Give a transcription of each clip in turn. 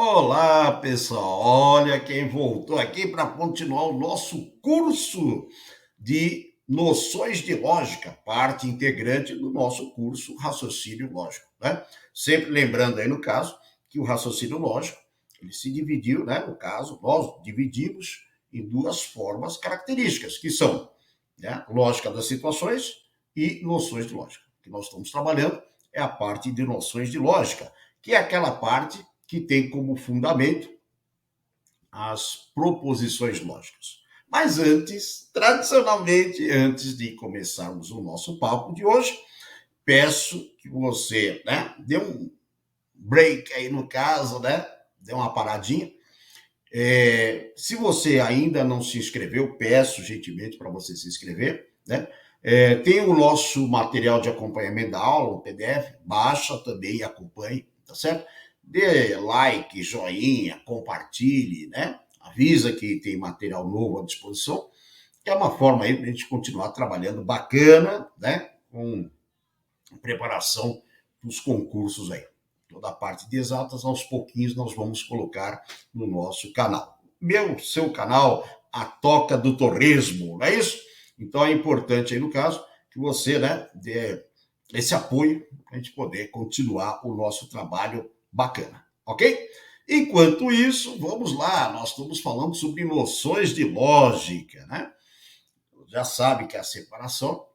Olá, pessoal. Olha quem voltou aqui para continuar o nosso curso de noções de lógica, parte integrante do nosso curso Raciocínio Lógico, né? Sempre lembrando aí, no caso, que o raciocínio lógico, ele se dividiu, né? No caso, nós dividimos em duas formas características, que são, né, lógica das situações e noções de lógica. O que nós estamos trabalhando é a parte de noções de lógica, que é aquela parte que tem como fundamento as proposições lógicas. Mas antes, tradicionalmente, antes de começarmos o nosso papo de hoje, peço que você, né, dê um break aí no caso, né, dê uma paradinha. Se você ainda não se inscreveu, peço gentilmente para você se inscrever, né? Tem o nosso material de acompanhamento da aula, o PDF, baixa também e acompanhe, tá certo? Dê like, joinha, compartilhe, né? Avisa que tem material novo à disposição, que é uma forma aí para a gente continuar trabalhando bacana, né? Com preparação dos concursos aí. Toda a parte de exatas, aos pouquinhos, nós vamos colocar no nosso canal. Seu canal, a Toca do Torresmo, não é isso? Então é importante aí, no caso, que você, né, dê esse apoio para a gente poder continuar o nosso trabalho bacana, ok? Enquanto isso, vamos lá, nós estamos falando sobre noções de lógica, né? Já sabe que é a separação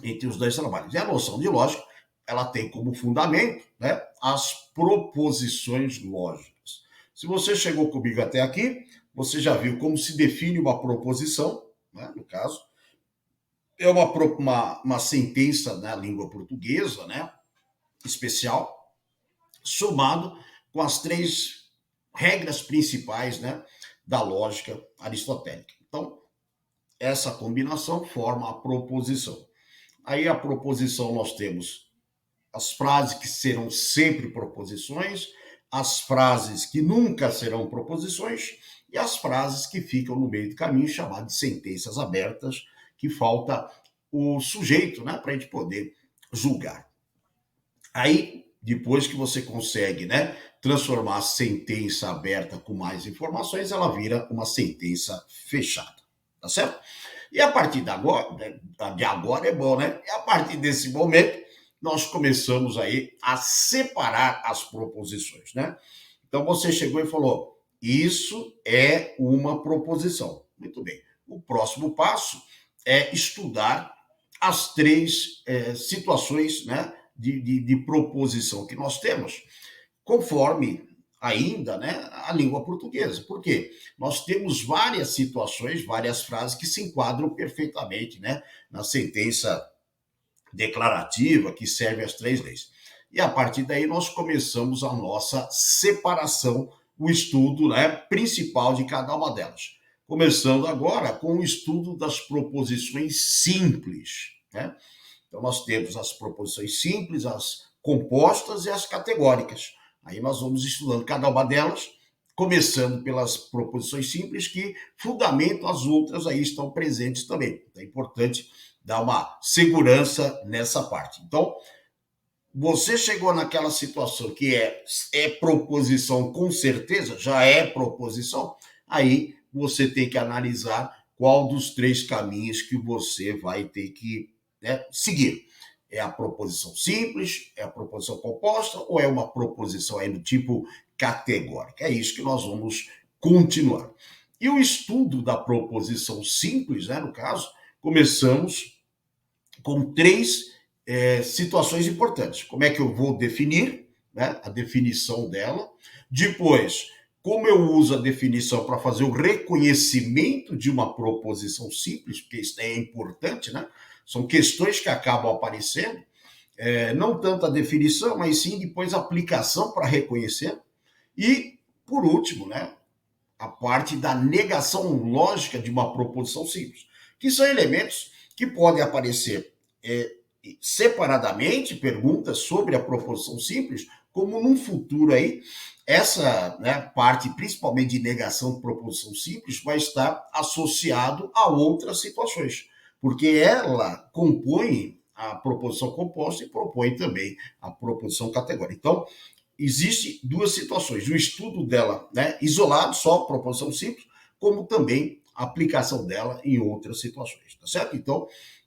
entre os dois trabalhos. E a noção de lógica, ela tem como fundamento, né, as proposições lógicas. Se você chegou comigo até aqui, você já viu como se define uma proposição, né, no caso, é uma sentença na língua portuguesa, né, especial, somado com as três regras principais, né, da lógica aristotélica. Então, essa combinação forma a proposição. Aí a proposição nós temos as frases que serão sempre proposições, as frases que nunca serão proposições e as frases que ficam no meio do caminho, chamadas de sentenças abertas, que falta o sujeito, né, para a gente poder julgar. Aí, depois que você consegue, né, transformar a sentença aberta com mais informações, ela vira uma sentença fechada, tá certo? E a partir de agora é bom, né? E a partir desse momento, nós começamos aí a separar as proposições, né? Então você chegou e falou: isso é uma proposição. Muito bem. O próximo passo é estudar as três situações, né, de proposição que nós temos, conforme ainda, né, a língua portuguesa. Por quê? Nós temos várias situações, várias frases que se enquadram perfeitamente, né, na sentença declarativa que serve às três leis. E a partir daí nós começamos a nossa separação, o estudo, né, principal de cada uma delas. Começando agora com o estudo das proposições simples, né? Então nós temos as proposições simples, as compostas e as categóricas. Aí nós vamos estudando cada uma delas, começando pelas proposições simples, que fundamentam as outras, aí estão presentes também. É importante dar uma segurança nessa parte. Então, você chegou naquela situação que é proposição com certeza, já é proposição, aí você tem que analisar qual dos três caminhos que você vai ter que, né, seguir. É a proposição simples, é a proposição composta ou é uma proposição aí do tipo categórica? É isso que nós vamos continuar. E o estudo da proposição simples, né, no caso, começamos com três situações importantes. Como é que eu vou definir, né, a definição dela. Depois, como eu uso a definição para fazer o reconhecimento de uma proposição simples, porque isso é importante, né? São questões que acabam aparecendo, não tanto a definição, mas sim depois a aplicação para reconhecer. E, por último, né, a parte da negação lógica de uma proposição simples, que são elementos que podem aparecer separadamente, perguntas sobre a proposição simples, como num futuro aí, essa, né, parte principalmente de negação de proposição simples vai estar associado a outras situações, porque ela compõe a proposição composta e propõe também a proposição categórica. Então, existe duas situações: o estudo dela, né, isolado, só proposição simples, como também a aplicação dela em outras situações, tá certo? Então,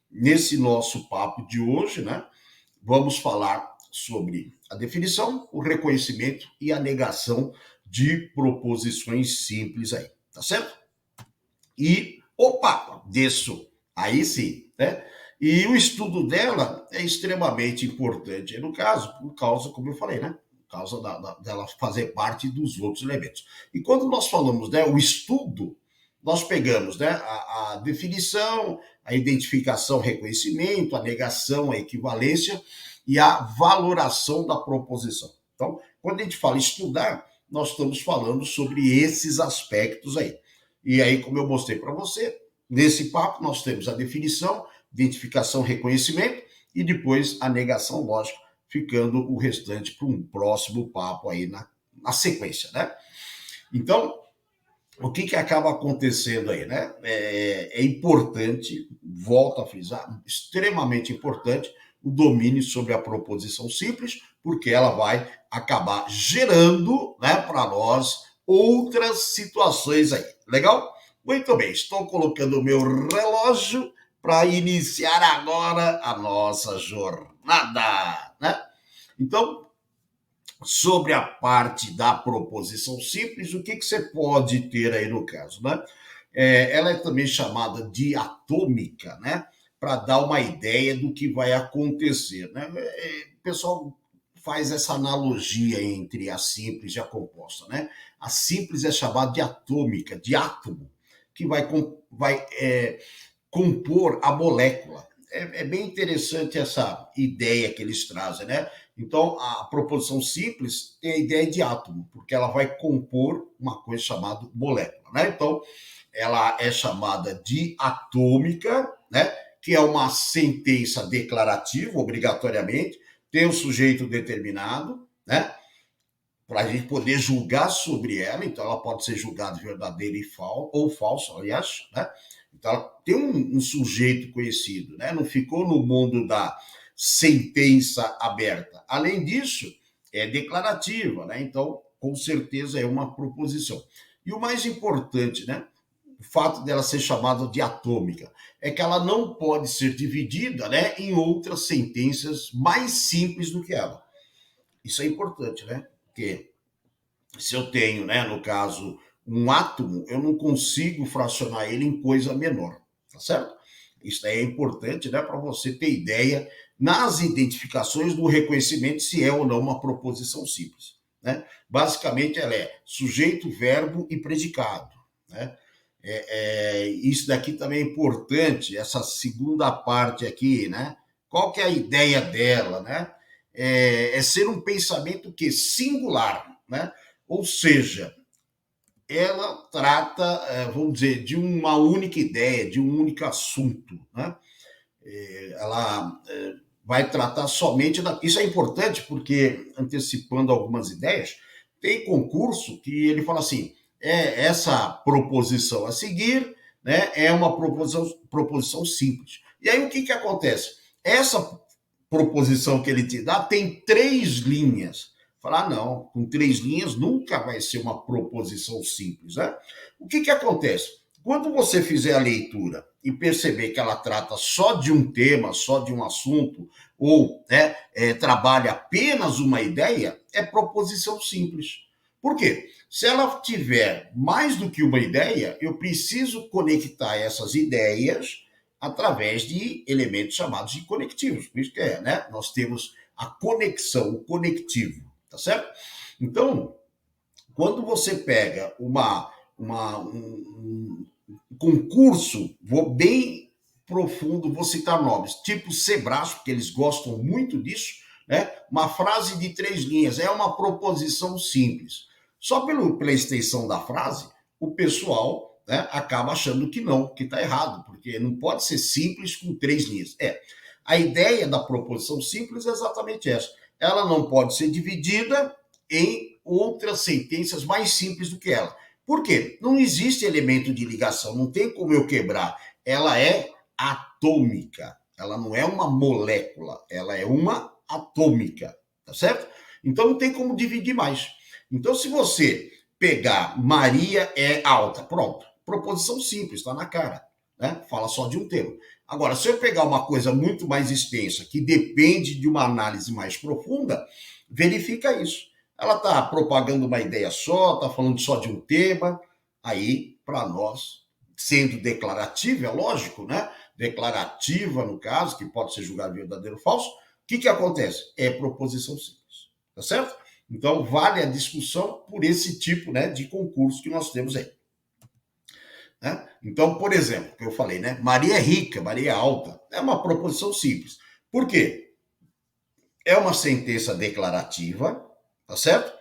nesse nosso papo de hoje, né, vamos falar sobre a definição, o reconhecimento e a negação de proposições simples aí, tá certo? E, opa, desço, aí sim, né? E o estudo dela é extremamente importante, no caso, por causa, como eu falei, né? Por causa dela fazer parte dos outros elementos. E quando nós falamos, né, o estudo, nós pegamos, né, a definição, a identificação, reconhecimento, a negação, a equivalência e a valoração da proposição. Então, quando a gente fala estudar, nós estamos falando sobre esses aspectos aí. E aí, como eu mostrei para você, nesse papo nós temos a definição, identificação, reconhecimento e depois a negação, lógico, ficando o restante para um próximo papo aí na sequência, né? Então, o que acaba acontecendo aí, né? É importante, volto a frisar, extremamente importante o domínio sobre a proposição simples, porque ela vai acabar gerando, né, para nós outras situações aí. Legal? Muito bem, estou colocando o meu relógio para iniciar agora a nossa jornada, né? Então, sobre a parte da proposição simples, o que você pode ter aí no caso, né? Ela é também chamada de atômica, né? Para dar uma ideia do que vai acontecer, né? O pessoal faz essa analogia entre a simples e a composta, né? A simples é chamada de atômica, de átomo, que vai compor a molécula. É bem interessante essa ideia que eles trazem, né? Então, a proposição simples tem a ideia de átomo, porque ela vai compor uma coisa chamada molécula, né? Então, ela é chamada de atômica, né? Que é uma sentença declarativa, obrigatoriamente, tem um sujeito determinado, né? Para a gente poder julgar sobre ela, então ela pode ser julgada verdadeira ou falsa, aliás, né? Então ela tem um sujeito conhecido, né? Não ficou no mundo da sentença aberta. Além disso, é declarativa, né? Então, com certeza é uma proposição. E o mais importante, né? O fato dela ser chamada de atômica é que ela não pode ser dividida, né, em outras sentenças mais simples do que ela. Isso é importante, né? Porque se eu tenho, né, no caso, um átomo, eu não consigo fracionar ele em coisa menor, tá certo? Isso daí é importante, né, para você ter ideia nas identificações do reconhecimento se é ou não uma proposição simples, né? Basicamente, ela é sujeito, verbo e predicado, né? Isso daqui também é importante, essa segunda parte aqui, né? Qual que é a ideia dela, né? É ser um pensamento que singular, né? Ou seja, ela trata, vamos dizer, de uma única ideia, de um único assunto, né? Ela vai tratar somente da. Isso é importante porque, antecipando algumas ideias, tem concurso que ele fala assim: essa proposição a seguir, né, é uma proposição simples. E aí o que acontece? Essa proposição que ele te dá tem 3 linhas. Falar, não, com 3 linhas nunca vai ser uma proposição simples, né? O que acontece? Quando você fizer a leitura e perceber que ela trata só de um tema, só de um assunto, ou, né, trabalha apenas uma ideia, é proposição simples. Por quê? Se ela tiver mais do que uma ideia, eu preciso conectar essas ideias através de elementos chamados de conectivos. Por isso que né? Nós temos a conexão, o conectivo, tá certo? Então, quando você pega um concurso, vou bem profundo, vou citar nomes, tipo Sebrae, porque eles gostam muito disso, né? Uma frase de 3 linhas, é uma proposição simples. Só pela extensão da frase, o pessoal, né, acaba achando que não, que está errado, porque não pode ser simples com 3 linhas. A ideia da proposição simples é exatamente essa. Ela não pode ser dividida em outras sentenças mais simples do que ela. Por quê? Não existe elemento de ligação, não tem como eu quebrar. Ela é atômica, ela não é uma molécula, ela é uma atômica, tá certo? Então não tem como dividir mais. Então, se você pegar Maria é alta, pronto. Proposição simples, está na cara. Né? Fala só de um termo. Agora, se eu pegar uma coisa muito mais extensa, que depende de uma análise mais profunda, verifica isso. Ela está propagando uma ideia só, está falando só de um tema, aí, para nós, sendo declarativa, é lógico, né? Declarativa, no caso, que pode ser julgado verdadeiro ou falso, o que acontece? É proposição simples, tá certo? Então, vale a discussão por esse tipo, né, de concurso que nós temos aí. Né? Então, por exemplo, que eu falei, né? Maria é rica, Maria é alta. É uma proposição simples. Por quê? É uma sentença declarativa, tá certo?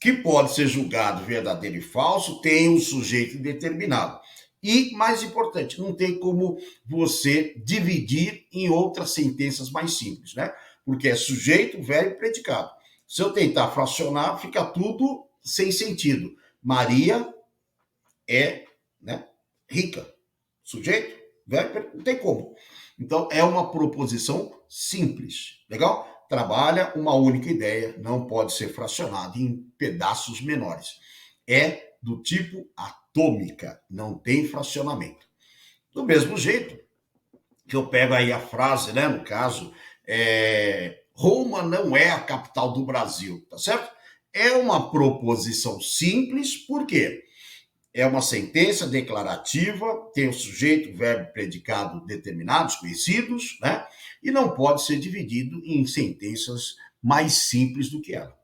Que pode ser julgado verdadeiro e falso, tem um sujeito determinado. E, mais importante, não tem como você dividir em outras sentenças mais simples, né? Porque é sujeito, verbo e predicado. Se eu tentar fracionar, fica tudo sem sentido. Maria é, né, rica. Sujeito, verbo, não tem como. Então, é uma proposição simples. Legal? Trabalha uma única ideia, não pode ser fracionado em pedaços menores. É do tipo atômica, não tem fracionamento. Do mesmo jeito que eu pego aí a frase, né, no caso, Roma não é a capital do Brasil, tá certo? É uma proposição simples, por quê? É uma sentença declarativa, tem o sujeito, verbo, predicado determinados, conhecidos, né? E não pode ser dividido em sentenças mais simples do que ela.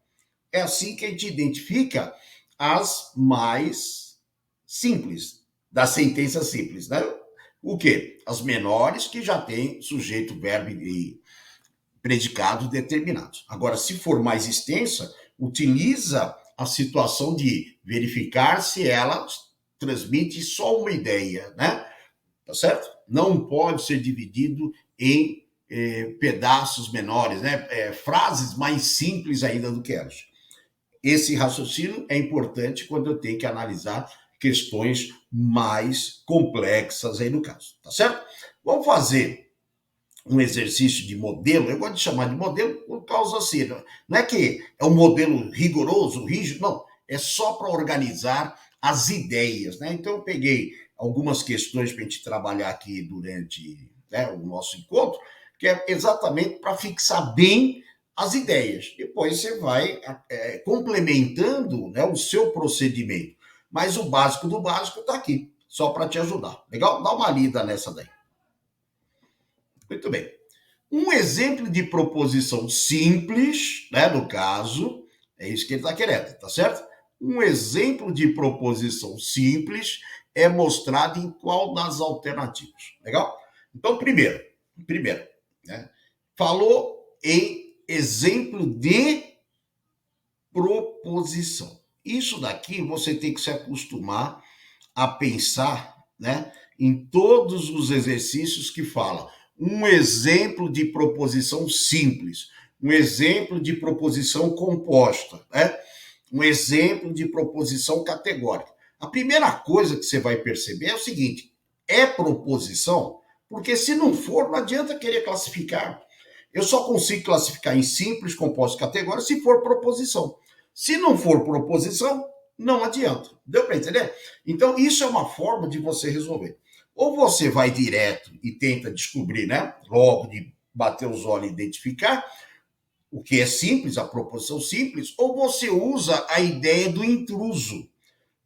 É assim que a gente identifica as mais simples, das sentenças simples, né? O quê? As menores que já têm sujeito, verbo e predicado determinados. Agora, se for mais extensa, utiliza a situação de verificar se ela transmite só uma ideia, né? Tá certo? Não pode ser dividido em pedaços menores, né? Frases mais simples ainda do que elas. Esse raciocínio é importante quando eu tenho que analisar questões mais complexas aí no caso, tá certo? Vamos fazer um exercício de modelo, eu gosto de chamar de modelo por causa assim, não é que é um modelo rigoroso, rígido, não, é só para organizar as ideias, né? Então eu peguei algumas questões para a gente trabalhar aqui durante, né, o nosso encontro, que é exatamente para fixar bem as ideias. Depois você vai complementando, né, o seu procedimento. Mas o básico do básico está aqui, só para te ajudar. Legal? Dá uma lida nessa daí. Muito bem. Um exemplo de proposição simples, né, no caso, é isso que ele está querendo, tá certo? Um exemplo de proposição simples é mostrado em qual das alternativas. Legal? Então, primeiro, né, falou em exemplo de proposição. Isso daqui você tem que se acostumar a pensar, né, em todos os exercícios que fala um exemplo de proposição simples, um exemplo de proposição composta, né? Um exemplo de proposição categórica. A primeira coisa que você vai perceber é o seguinte: é proposição, porque se não for, não adianta querer classificar. Eu só consigo classificar em simples, composto e categórico se for proposição. Se não for proposição, não adianta. Deu para entender? Então, isso é uma forma de você resolver. Ou você vai direto e tenta descobrir, né? Logo de bater os olhos e identificar o que é simples, a proposição simples, ou você usa a ideia do intruso.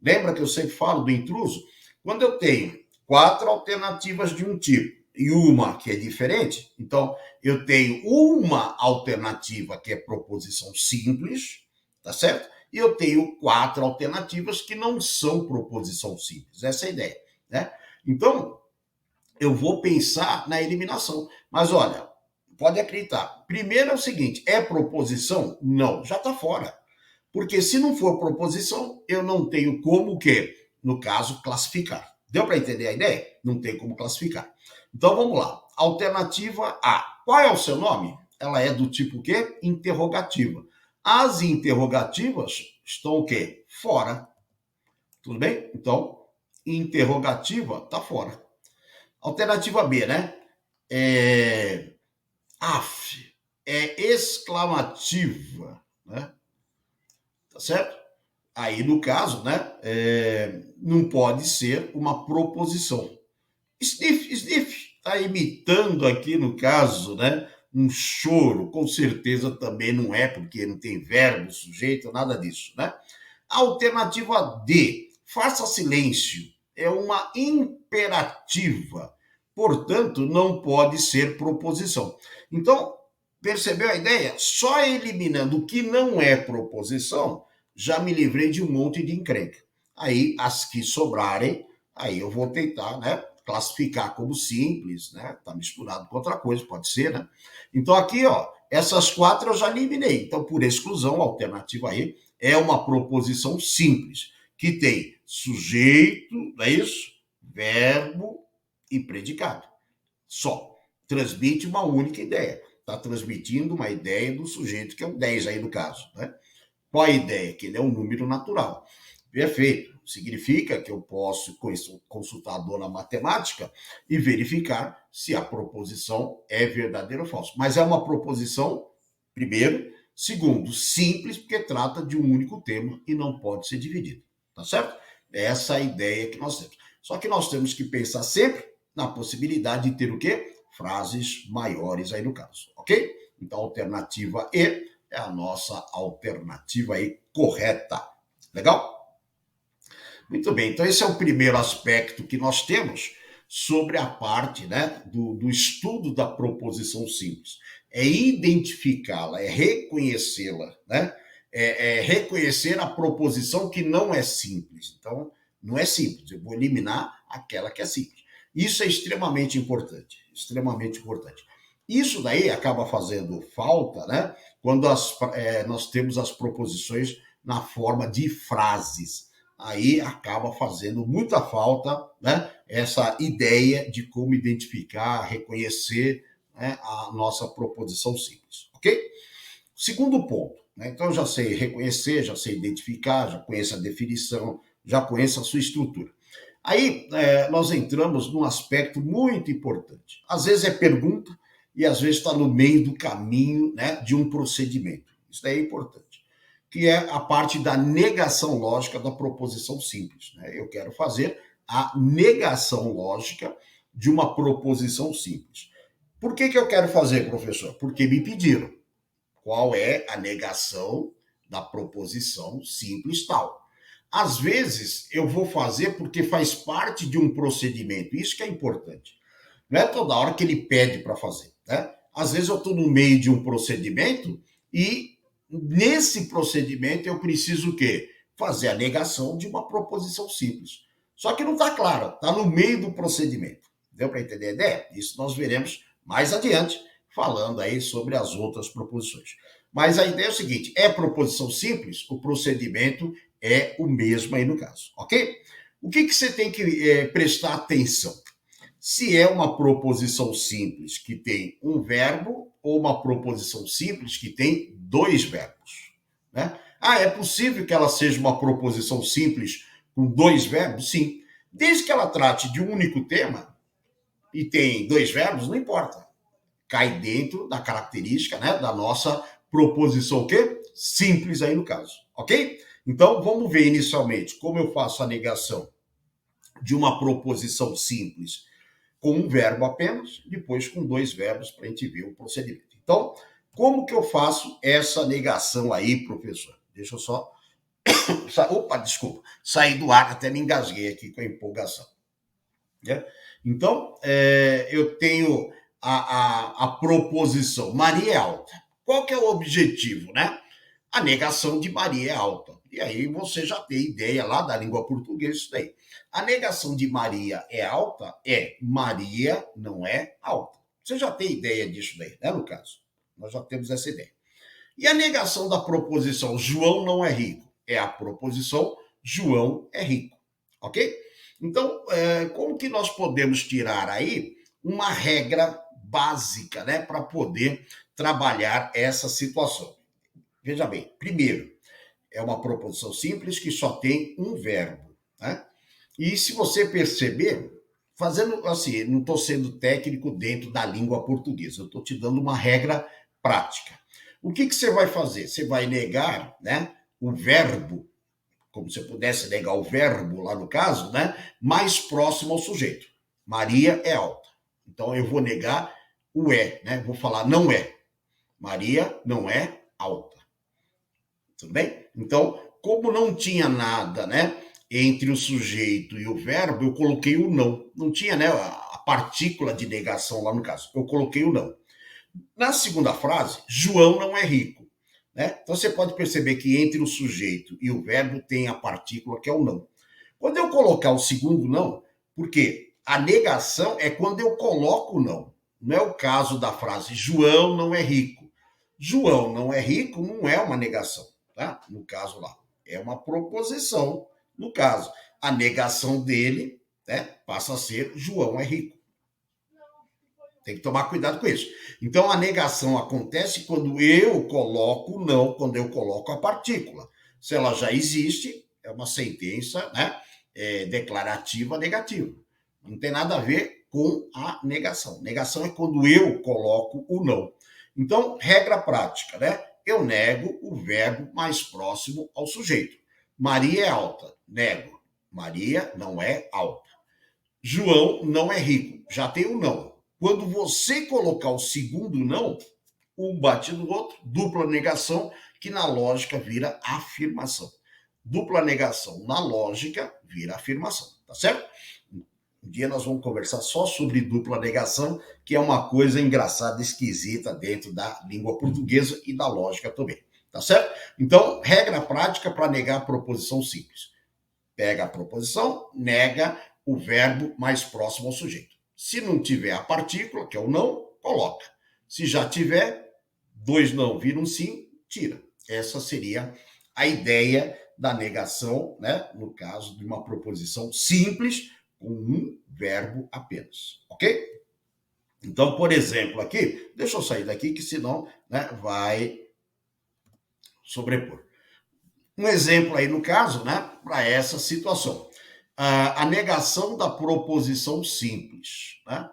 Lembra que eu sempre falo do intruso? Quando eu tenho 4 alternativas de um tipo e uma que é diferente, então eu tenho uma alternativa que é proposição simples, tá certo? E eu tenho 4 alternativas que não são proposição simples. Essa é a ideia, né? Então, eu vou pensar na eliminação. Mas olha, pode acreditar. Primeiro é o seguinte: é proposição? Não, já está fora. Porque se não for proposição, eu não tenho como o quê? No caso, classificar. Deu para entender a ideia? Não tem como classificar. Então vamos lá. Alternativa A. Qual é o seu nome? Ela é do tipo o quê? Interrogativa. As interrogativas estão o quê? Fora. Tudo bem? Então, interrogativa está fora. Alternativa B, né? É exclamativa. né? Tá certo? Aí, no caso, né, não pode ser uma proposição. Sniff, sniff, está imitando aqui, no caso, né, um choro, com certeza também não é, porque não tem verbo, sujeito, nada disso, né? Alternativa D, faça silêncio, é uma imperativa, portanto, não pode ser proposição. Então, percebeu a ideia? Só eliminando o que não é proposição, já me livrei de um monte de encrenca. Aí, as que sobrarem, aí eu vou tentar, né, classificar como simples, né? Tá misturado com outra coisa, pode ser, né? Então, aqui, ó, essas 4 eu já eliminei. Então, por exclusão, a alternativa aí é uma proposição simples, que tem sujeito, não é isso? Verbo e predicado. Só. Transmite uma única ideia. Está transmitindo uma ideia do sujeito, que é o 10 aí no caso, né? Qual a ideia? Que ele é um número natural. Perfeito. Significa que eu posso consultar a dona matemática e verificar se a proposição é verdadeira ou falsa. Mas é uma proposição, primeiro. Segundo, simples, porque trata de um único tema e não pode ser dividido. Tá certo? Essa é a ideia que nós temos. Só que nós temos que pensar sempre na possibilidade de ter o quê? Frases maiores aí no caso, ok? Então, a alternativa E é a nossa alternativa aí correta. Legal? Muito bem, então esse é o primeiro aspecto que nós temos sobre a parte, né, do estudo da proposição simples. É identificá-la, é reconhecê-la, né? É reconhecer a proposição que não é simples. Então, não é simples, eu vou eliminar aquela que é simples. Isso é extremamente importante, extremamente importante. Isso daí acaba fazendo falta, né, quando nós temos as proposições na forma de frases. Aí acaba fazendo muita falta, né, essa ideia de como identificar, reconhecer, né, a nossa proposição simples, ok? Segundo ponto, né, então eu já sei reconhecer, já sei identificar, já conheço a definição, já conheço a sua estrutura. Aí nós entramos num aspecto muito importante. Às vezes é pergunta e às vezes está no meio do caminho, né, de um procedimento. Isso daí é importante, que é a parte da negação lógica da proposição simples, né? Eu quero fazer a negação lógica de uma proposição simples. Por que eu quero fazer, professor? Porque me pediram. Qual é a negação da proposição simples tal? Às vezes eu vou fazer porque faz parte de um procedimento, isso que é importante. Não é toda hora que ele pede para fazer, né? Às vezes eu estou no meio de um procedimento e nesse procedimento eu preciso o quê? Fazer a negação de uma proposição simples. Só que não está claro, está no meio do procedimento. Deu para entender a ideia? Isso nós veremos mais adiante, falando aí sobre as outras proposições. Mas a ideia é o seguinte: é proposição simples, o procedimento é o mesmo aí no caso, ok? O que você tem que prestar atenção? Se é uma proposição simples que tem um verbo ou uma proposição simples que tem 2 verbos, né? Ah, é possível que ela seja uma proposição simples com 2 verbos? Sim. Desde que ela trate de um único tema e tem 2 verbos, não importa. Cai dentro da característica, né, da nossa proposição o quê? Simples aí no caso, ok? Então, vamos ver inicialmente como eu faço a negação de uma proposição simples com um verbo apenas, depois com 2 verbos para a gente ver o procedimento. Então, como que eu faço essa negação aí, professor? Deixa eu só... Opa, desculpa. Saí do ar, até me engasguei aqui com a empolgação. Né? Então, eu tenho a proposição Maria é alta. Qual que é o objetivo, né? A negação de Maria é alta. E aí você já tem ideia lá da língua portuguesa isso daí. A negação de Maria é alta é Maria não é alta. Você já tem ideia disso daí, né, no caso? Nós já temos essa ideia. E a negação da proposição João não é rico é a proposição João é rico, ok? Então, como que nós podemos tirar aí uma regra básica, né, para poder trabalhar essa situação? Veja bem, primeiro, é uma proposição simples que só tem um verbo, né? E se você perceber, fazendo assim, não estou sendo técnico dentro da língua portuguesa, eu estou te dando uma regra prática. O que você vai fazer? Você vai negar, né, o verbo, como se pudesse negar o verbo lá no caso, né, mais próximo ao sujeito. Maria é alta. Então eu vou negar o é, né? Vou falar não é. Maria não é alta. Tudo bem? Então, como não tinha nada, né, entre o sujeito e o verbo, eu coloquei o não. Não tinha, né, a partícula de negação lá no caso. Eu coloquei o não. Na segunda frase, João não é rico. Né? Então você pode perceber que entre o sujeito e o verbo tem a partícula que é o não. Quando eu colocar o segundo não, porque a negação é quando eu coloco o não. Não é o caso da frase João não é rico. João não é rico não é uma negação, tá? No caso lá. É uma proposição, no caso. A negação dele, né, passa a ser João é rico. Tem que tomar cuidado com isso. Então, a negação acontece quando eu coloco não, quando eu coloco a partícula. Se ela já existe, é uma sentença, né, declarativa negativa. Não tem nada a ver com a negação. Negação é quando eu coloco o não. Então, regra prática, né? Eu nego o verbo mais próximo ao sujeito. Maria é alta. Nego. Maria não é alta. João não é rico. Já tem o não. Quando você colocar o segundo não, um bate no outro, dupla negação, que na lógica vira afirmação. Dupla negação na lógica vira afirmação, tá certo? Um dia nós vamos conversar só sobre dupla negação, que é uma coisa engraçada, esquisita dentro da língua portuguesa e da lógica também, tá certo? Então, regra prática para negar a proposição simples. Pega a proposição, nega o verbo mais próximo ao sujeito. Se não tiver a partícula, que é o não, coloca. Se já tiver, dois não viram sim, tira. Essa seria a ideia da negação, né? No caso de uma proposição simples, com um verbo apenas. Ok? Então, por exemplo, aqui, deixa eu sair daqui, que senão, né, vai sobrepor. Um exemplo aí, no caso, né, para essa situação. A negação da proposição simples, né?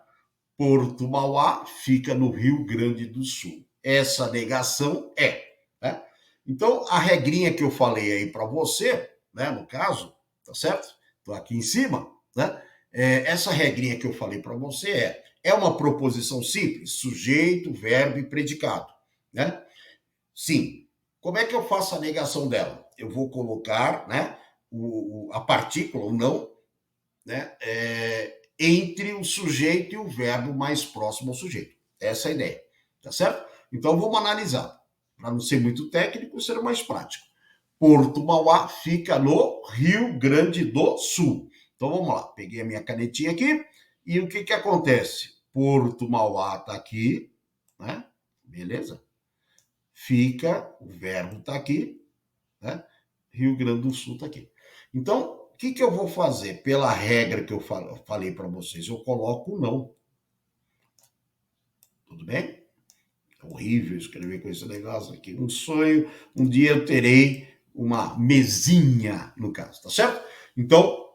Porto Mauá fica no Rio Grande do Sul. Essa negação é, né? Então, a regrinha que eu falei aí para você, né, no caso, tá certo? Estou aqui em cima, né? Essa regrinha que eu falei para você é uma proposição simples, sujeito, verbo e predicado, né? Sim. Como é que eu faço a negação dela? Eu vou colocar, né, a partícula, o não, né, entre o sujeito e o verbo mais próximo ao sujeito. Essa é a ideia, tá certo? Então vamos analisar. Para não ser muito técnico, ser mais prático. Porto Mauá fica no Rio Grande do Sul. Então vamos lá. Peguei a minha canetinha aqui e o que acontece? Porto Mauá está aqui, né? Beleza? Fica, o verbo está aqui, né? Rio Grande do Sul está aqui. Então, o que eu vou fazer? Pela regra que eu falei para vocês, eu coloco não. Tudo bem? É horrível escrever com esse negócio aqui. Um sonho, um dia eu terei uma mesinha, no caso, tá certo? Então,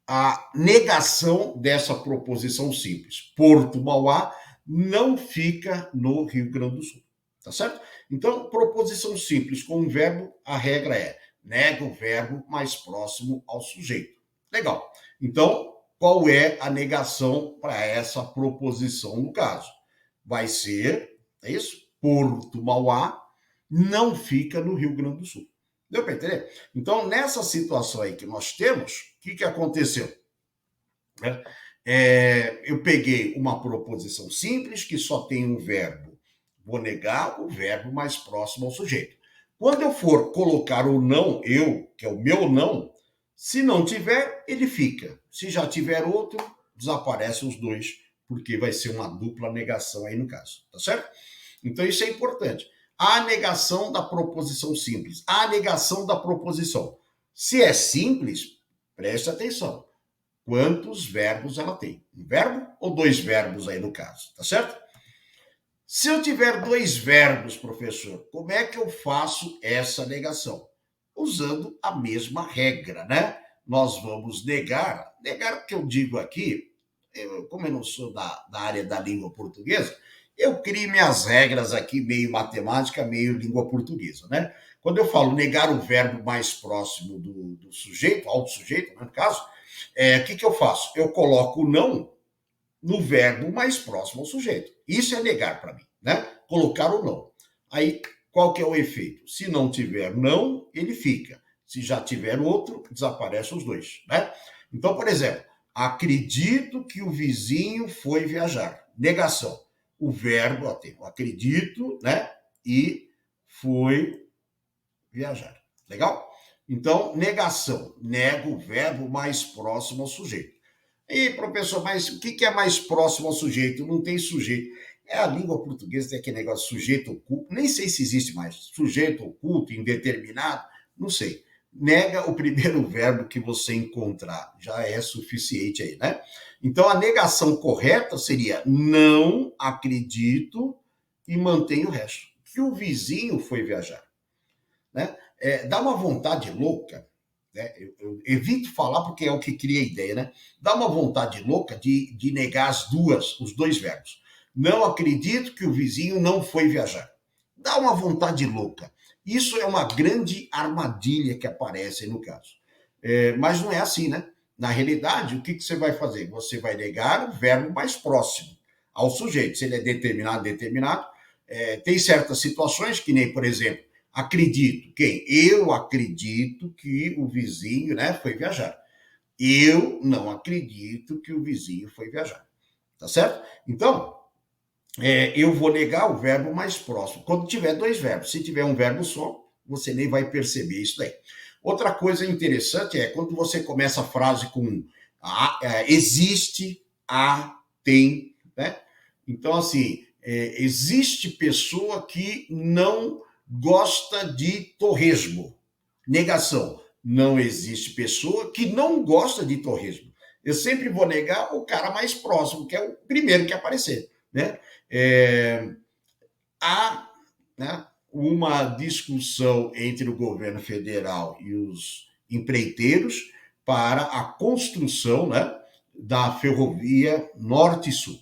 a negação dessa proposição simples. Porto Mauá não fica no Rio Grande do Sul, tá certo? Então, proposição simples com um verbo, a regra é nega o verbo mais próximo ao sujeito. Legal. Então, qual é a negação para essa proposição no caso? Vai ser, é isso? Porto Mauá não fica no Rio Grande do Sul. Deu para entender? Então, nessa situação aí que nós temos, o que aconteceu? Eu peguei uma proposição simples que só tem um verbo. Vou negar o verbo mais próximo ao sujeito. Quando eu for colocar o não, eu, que é o meu não, se não tiver, ele fica. Se já tiver outro, desaparecem os dois, porque vai ser uma dupla negação aí no caso, tá certo? Então isso é importante. A negação da proposição simples, a negação da proposição. Se é simples, preste atenção. Quantos verbos ela tem? Um verbo ou dois verbos aí no caso, tá certo? Se eu tiver dois verbos, professor, como é que eu faço essa negação? Usando a mesma regra, né? Nós vamos negar o que eu digo aqui, como eu não sou da área da língua portuguesa, eu crio minhas regras aqui, meio matemática, meio língua portuguesa, né? Quando eu falo negar o verbo mais próximo do sujeito, auto-sujeito, né, no caso, o que eu faço? Eu coloco o não no verbo mais próximo ao sujeito. Isso é negar para mim, né? Colocar o não. Aí, qual que é o efeito? Se não tiver não, ele fica. Se já tiver outro, desaparecem os dois, né? Então, por exemplo, acredito que o vizinho foi viajar. Negação. O verbo, ó, tem, acredito, né? E foi viajar. Legal? Então, negação. Nego o verbo mais próximo ao sujeito. E, professor, mas o que é mais próximo ao sujeito? Não tem sujeito. É a língua portuguesa, tem aquele negócio sujeito oculto, nem sei se existe mais. Sujeito oculto, indeterminado, não sei. Nega o primeiro verbo que você encontrar, já é suficiente aí, né? Então, a negação correta seria não acredito e mantenho o resto. Que o vizinho foi viajar, né? Dá uma vontade louca, né? Eu evito falar porque é o que cria a ideia, né? Dá uma vontade louca de negar os dois verbos. Não acredito que o vizinho não foi viajar. Dá uma vontade louca. Isso é uma grande armadilha que aparece no caso. Mas não é assim, né? Na realidade, o que você vai fazer? Você vai negar o verbo mais próximo ao sujeito. Se ele é determinado, determinado. Tem certas situações que nem, por exemplo, acredito. Quem? Eu acredito que o vizinho, né, foi viajar. Eu não acredito que o vizinho foi viajar. Tá certo? Então, eu vou negar o verbo mais próximo. Quando tiver dois verbos. Se tiver um verbo só, você nem vai perceber isso daí. Outra coisa interessante é quando você começa a frase com existe, há, tem, né? Então, assim, existe pessoa que não gosta de torresmo. Negação. Não existe pessoa que não gosta de torresmo. Eu sempre vou negar o cara mais próximo, que é o primeiro que aparecer, né? Há, né, uma discussão entre o governo federal e os empreiteiros para a construção, né, da ferrovia Norte-Sul.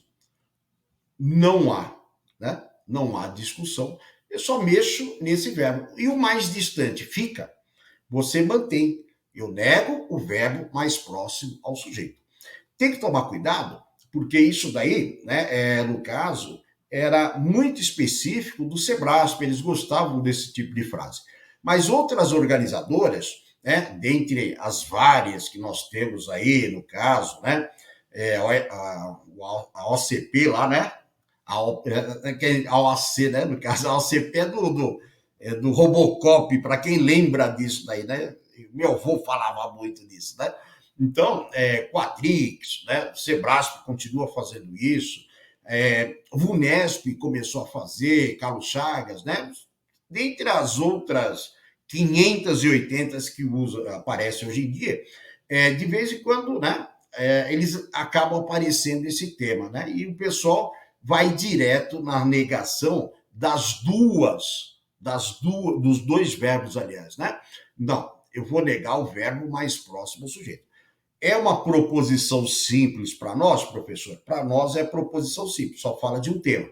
Não há, né? Não há discussão. Eu só mexo nesse verbo. E o mais distante fica, você mantém. Eu nego o verbo mais próximo ao sujeito. Tem que tomar cuidado, porque isso daí, né, no caso, era muito específico do Sebrasp, eles gostavam desse tipo de frase. Mas outras organizadoras, né, dentre as várias que nós temos aí, no caso, né, a OCP lá, né, a OAC, né, no caso, a OCP do Robocop, para quem lembra disso daí, né, meu avô falava muito disso, né, então, Quadrix, né? Sebrasp continua fazendo isso, Vunesp começou a fazer, Carlos Chagas, né? Dentre as outras 580 que aparecem hoje em dia, de vez em quando, né? Eles acabam aparecendo esse tema, né? E o pessoal vai direto na negação dos dois verbos, aliás, né? Não, eu vou negar o verbo mais próximo ao sujeito. É uma proposição simples para nós, professor? Para nós é proposição simples, só fala de um tema.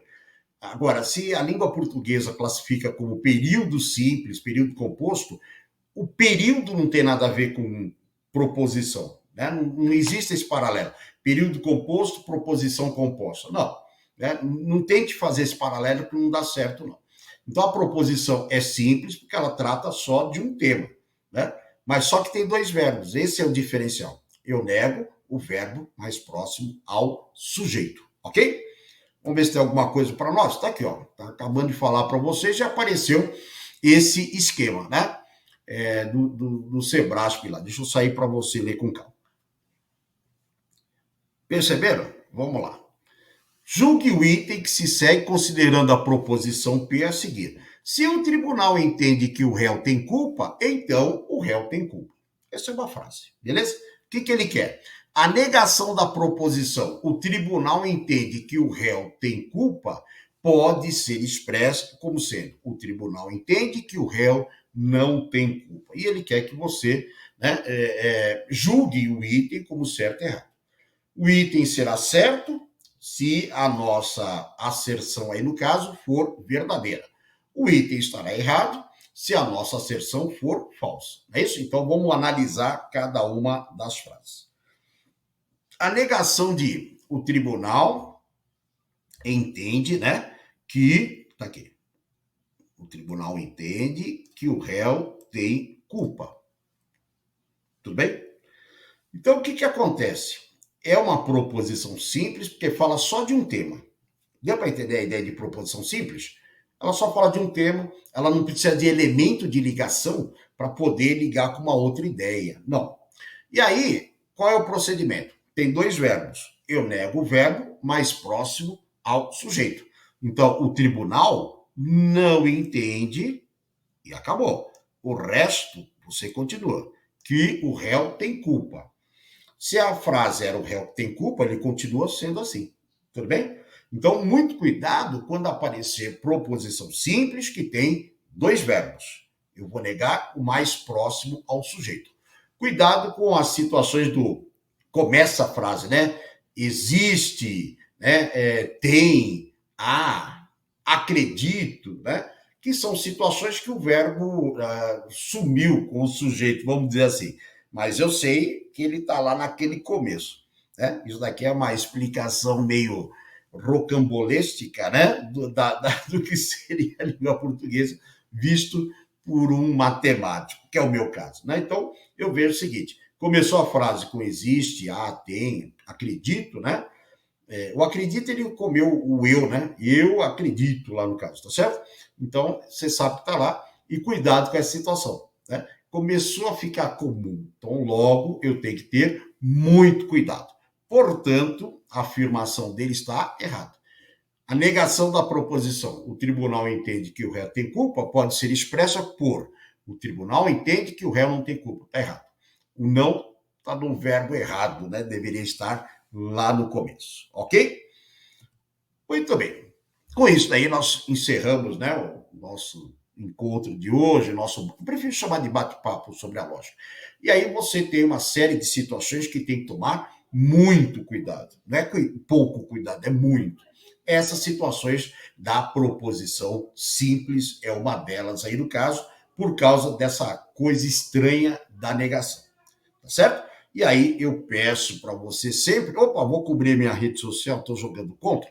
Agora, se a língua portuguesa classifica como período simples, período composto, o período não tem nada a ver com proposição. Né? Não existe esse paralelo. Período composto, proposição composta. Não. Né? Não tente fazer esse paralelo que não dá certo, não. Então, a proposição é simples porque ela trata só de um tema. Né? Mas só que tem dois verbos. Esse é o diferencial. Eu nego o verbo mais próximo ao sujeito. Ok? Vamos ver se tem alguma coisa para nós. Está aqui, ó. Tá acabando de falar para vocês, já apareceu esse esquema, né? Do Sebrasp lá. Deixa eu sair para você ler com calma. Perceberam? Vamos lá. Julgue o item que se segue considerando a proposição P a seguir. Se o tribunal entende que o réu tem culpa, então o réu tem culpa. Essa é uma frase, beleza? O que ele quer? A negação da proposição, o tribunal entende que o réu tem culpa, pode ser expresso como sendo o tribunal entende que o réu não tem culpa. E ele quer que você, né, julgue o item como certo e errado. O item será certo se a nossa asserção aí, no caso, for verdadeira. O item estará errado se a nossa asserção for falsa. Não é isso? Então, vamos analisar cada uma das frases. A negação de o tribunal entende, né, que... Tá aqui. O tribunal entende que o réu tem culpa. Tudo bem? Então, o que acontece? É uma proposição simples, porque fala só de um tema. Deu para entender a ideia de proposição simples? Ela só fala de um tema, ela não precisa de elemento de ligação para poder ligar com uma outra ideia. Não. E aí, qual é o procedimento? Tem dois verbos. Eu nego o verbo mais próximo ao sujeito. Então, o tribunal não entende e acabou. O resto, você continua. Que o réu tem culpa. Se a frase era o réu que tem culpa, ele continua sendo assim. Tudo bem? Então, muito cuidado quando aparecer proposição simples que tem dois verbos. Eu vou negar o mais próximo ao sujeito. Cuidado com as situações do... Começa a frase, né? Existe, né? Tem, há, acredito, né? Que são situações que o verbo sumiu com o sujeito, vamos dizer assim. Mas eu sei que ele está lá naquele começo. Né? Isso daqui é uma explicação meio rocambolesca, né? Do que seria a língua portuguesa visto por um matemático, que é o meu caso. Né? Então, eu vejo o seguinte, começou a frase com existe, há, tem, acredito, né? O acredito, ele comeu o eu, né? Eu acredito lá no caso, tá certo? Então, você sabe que tá lá e cuidado com essa situação, né? Começou a ficar comum, então logo eu tenho que ter muito cuidado. Portanto, a afirmação dele está errada. A negação da proposição, o tribunal entende que o réu tem culpa, pode ser expressa por o tribunal entende que o réu não tem culpa, está errado. O não está no verbo errado, né? Deveria estar lá no começo, ok? Muito bem. Com isso daí nós encerramos, né, o nosso encontro de hoje, eu prefiro chamar de bate-papo sobre a lógica. E aí você tem uma série de situações que tem que tomar muito cuidado. Não é pouco cuidado, é muito. Essas situações da proposição simples é uma delas aí no caso, por causa dessa coisa estranha da negação. Tá certo? E aí eu peço para você sempre, vou cobrir minha rede social, estou jogando contra,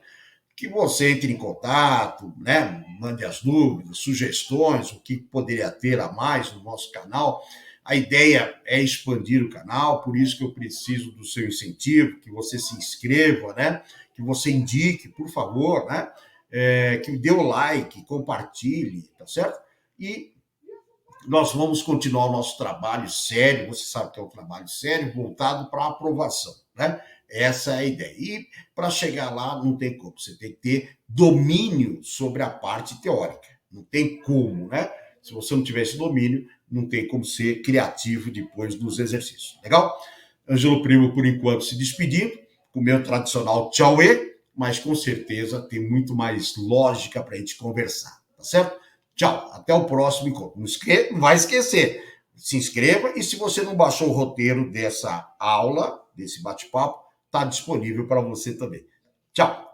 que você entre em contato, né? Mande as dúvidas, sugestões, o que poderia ter a mais no nosso canal. A ideia é expandir o canal, por isso que eu preciso do seu incentivo, que você se inscreva, né? Que você indique, por favor, né? Que dê o like, compartilhe, tá certo? E nós vamos continuar o nosso trabalho sério, você sabe que é um trabalho sério, voltado para a aprovação, né? Essa é a ideia. E para chegar lá, não tem como, você tem que ter domínio sobre a parte teórica, não tem como, né? Se você não tiver esse domínio, não tem como ser criativo depois dos exercícios. Legal? Ângelo Primo, por enquanto, se despedindo, com o meu tradicional tchauê, mas com certeza tem muito mais lógica para a gente conversar, tá certo? Tchau, até o próximo encontro. Não vai esquecer, se inscreva e se você não baixou o roteiro dessa aula, desse bate-papo, está disponível para você também. Tchau.